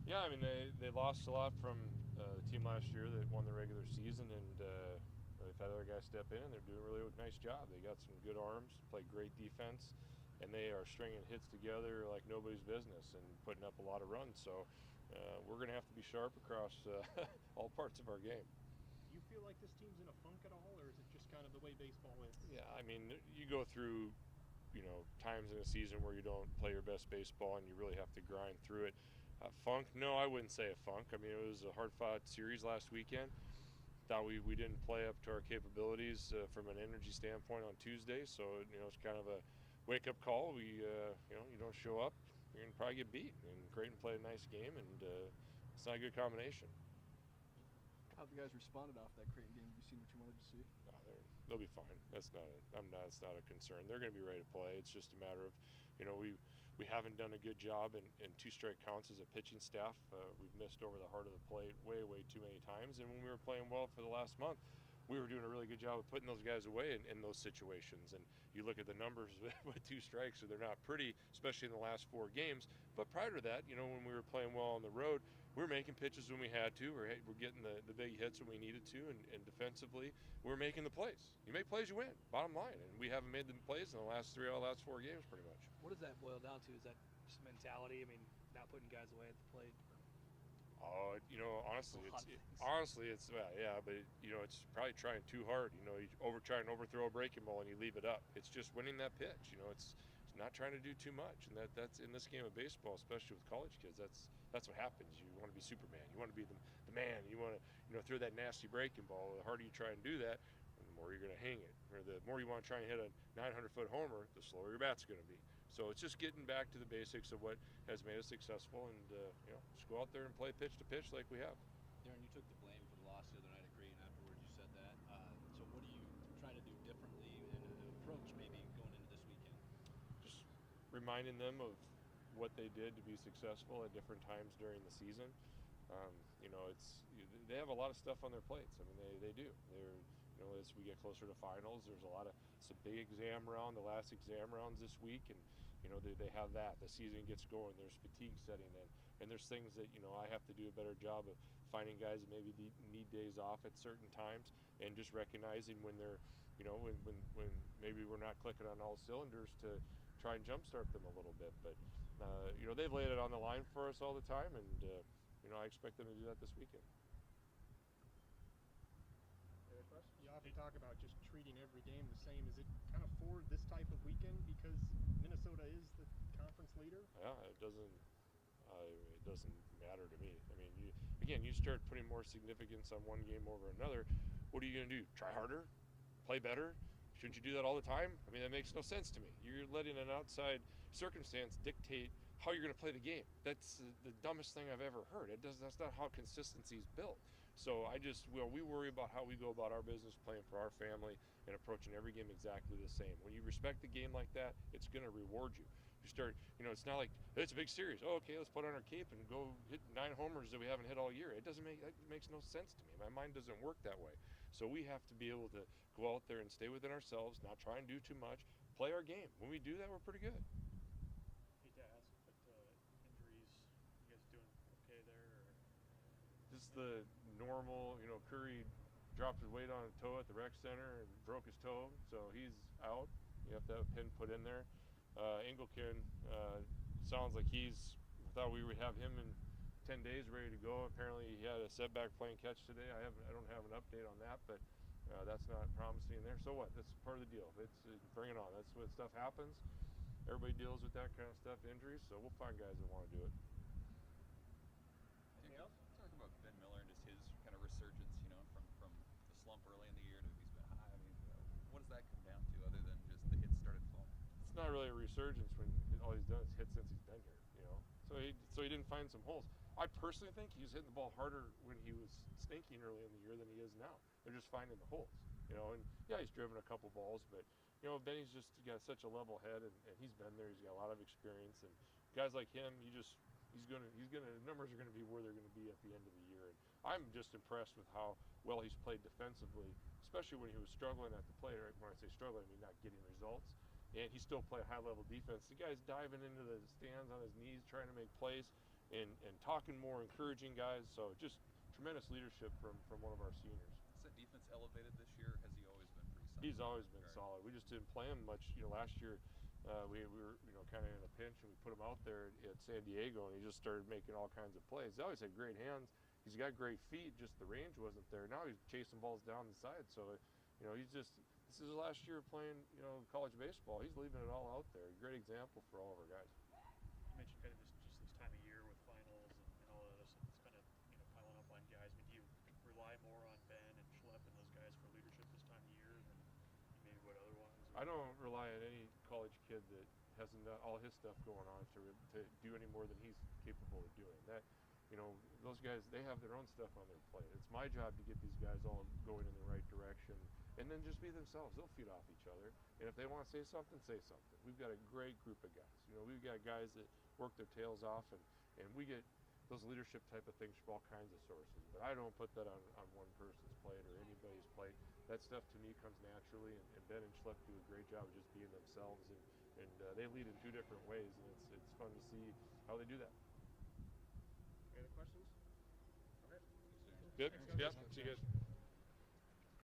Yeah, I mean they lost a lot from the team last year that won the regular season, and they've had other guys step in, and they're doing a really nice job. They got some good arms, play great defense, and they are stringing hits together like nobody's business and putting up a lot of runs. So we're going to have to be sharp across all parts of our game. Do you feel like this team's in a funk at all, or is it just kind of the way baseball is? Yeah, I mean you go through times in a season where you don't play your best baseball and you really have to grind through it. Funk? No, I wouldn't say a funk. I mean, it was a hard-fought series last weekend. Thought we didn't play up to our capabilities from an energy standpoint on Tuesday, so it's kind of a wake-up call. You don't show up, you're gonna probably get beat. And Creighton played a nice game, and it's not a good combination. How the guys responded off that Creighton game? Have you seen what you wanted to see? No, they'll be fine. That's not. It's not a concern. They're going to be ready to play. It's just a matter of, we haven't done a good job in two strike counts as a pitching staff. We've missed over the heart of the plate way too many times. And when we were playing well for the last month, we were doing a really good job of putting those guys away in those situations. And you look at the numbers with two strikes, so they're not pretty, especially in the last four games. But prior to that, when we were playing well on the road, we were making pitches when we had to. We're getting the big hits when we needed to. And defensively, we're making the plays. You make plays, you win. Bottom line. And we haven't made the plays in the last three out of the last four games, pretty much. What does that boil down to? Is that just mentality? I mean, not putting guys away at the plate? Oh, honestly, it's yeah, but it's probably trying too hard. You try and overthrow a breaking ball and you leave it up. It's just winning that pitch. It's not trying to do too much, and that's in this game of baseball, especially with college kids. That's what happens. You want to be Superman. You want to be the man. You want to throw that nasty breaking ball. The harder you try and do that, the more you're going to hang it. Or the more you want to try and hit a 900-foot homer, the slower your bat's going to be. So it's just getting back to the basics of what has made us successful, and just go out there and play pitch to pitch like we have. Darin, you took the blame for the loss the other night at Creighton. Afterwards, you said that. So what are you trying to do differently in an approach maybe going into this weekend? Just reminding them of what they did to be successful at different times during the season. They have a lot of stuff on their plates. I mean, they do. As we get closer to finals, there's some big exam round, the last exam rounds this week, and they have that. The season gets going. There's fatigue setting in, and there's things that I have to do a better job of finding guys that maybe need days off at certain times, and just recognizing when they're, when maybe we're not clicking on all cylinders to try and jumpstart them a little bit. But they've laid it on the line for us all the time, and I expect them to do that this weekend. You often talk about just treating every game the same. Is it kind of for this type of weekend because Minnesota is the conference leader? Yeah, it doesn't matter to me. I mean, you start putting more significance on one game over another. What are you going to do? Try harder? Play better? Shouldn't you do that all the time? I mean, that makes no sense to me. You're letting an outside circumstance dictate how you're going to play the game. That's the dumbest thing I've ever heard. That's not how consistency is built. So we worry about how we go about our business, playing for our family, and approaching every game exactly the same. When you respect the game like that, it's going to reward you. You start, it's not like it's a big series. Oh, okay, let's put on our cape and go hit 9 homers that we haven't hit all year. That makes no sense to me. My mind doesn't work that way. So we have to be able to go out there and stay within ourselves, not try and do too much, play our game. When we do that, we're pretty good. Hate to ask, but injuries, you guys doing okay there? Or? Just the normal, Curry dropped his weight on a toe at the rec center and broke his toe, so he's out. You have to have a pin put in there. Engelken sounds like thought we would have him in 10 days ready to go. Apparently he had a setback playing catch today. I don't have an update on that, but that's not promising there. So what? That's part of the deal. It's bring it on. That's what stuff happens. Everybody deals with that kind of stuff, injuries, so we'll find guys that want to do it. Anything else? Talk about Ben Miller and just his kind of resurgence, from the slump early in the year to he's been high. I mean, what does that come down to other than just the hits started flowing? It's not really a resurgence when all he's done is hit since he's been here, So he didn't find some holes. I personally think he was hitting the ball harder when he was stinking early in the year than he is now. They're just finding the holes, And yeah, he's driven a couple balls, but Benny's just got such a level head, and he's been there. He's got a lot of experience, and guys like him, numbers are gonna be where they're gonna be at the end of the year. And I'm just impressed with how well he's played defensively, especially when he was struggling at the plate. When I say struggling, I mean not getting results. And he's still playing high-level defense. The guy's diving into the stands on his knees, trying to make plays, and talking more, encouraging guys. So just tremendous leadership from one of our seniors. Is that defense elevated this year? Has he always been pretty solid? He's always been Right. solid. We just didn't play him much. Last year we were kind of in a pinch, and we put him out there at San Diego, and he just started making all kinds of plays. He always had great hands. He's got great feet. Just the range wasn't there. Now he's chasing balls down the side. So he's just. This is his last year playing college baseball. He's leaving it all out there. Great example for all of our guys. You mentioned kind of just this time of year with finals and all of this, and it's kind of piling up on guys. I mean, do you rely more on Ben and Schlepp and those guys for leadership this time of year than you maybe would otherwise? I don't rely on any college kid that hasn't got all his stuff going on to do any more than he's capable of doing. That those guys, they have their own stuff on their plate. It's my job to get these guys all going in the right direction, and then just be themselves. They'll feed off each other, and if they want to say something, say something. We've got a great group of guys. We've got guys that work their tails off, and we get those leadership type of things from all kinds of sources. But I don't put that on one person's plate or anybody's plate. That stuff to me comes naturally, and Ben and Schlepp do a great job of just being themselves, and they lead in two different ways, and it's fun to see how they do that. Any other questions? Okay. Good. Thanks, guys. Yeah. See you guys.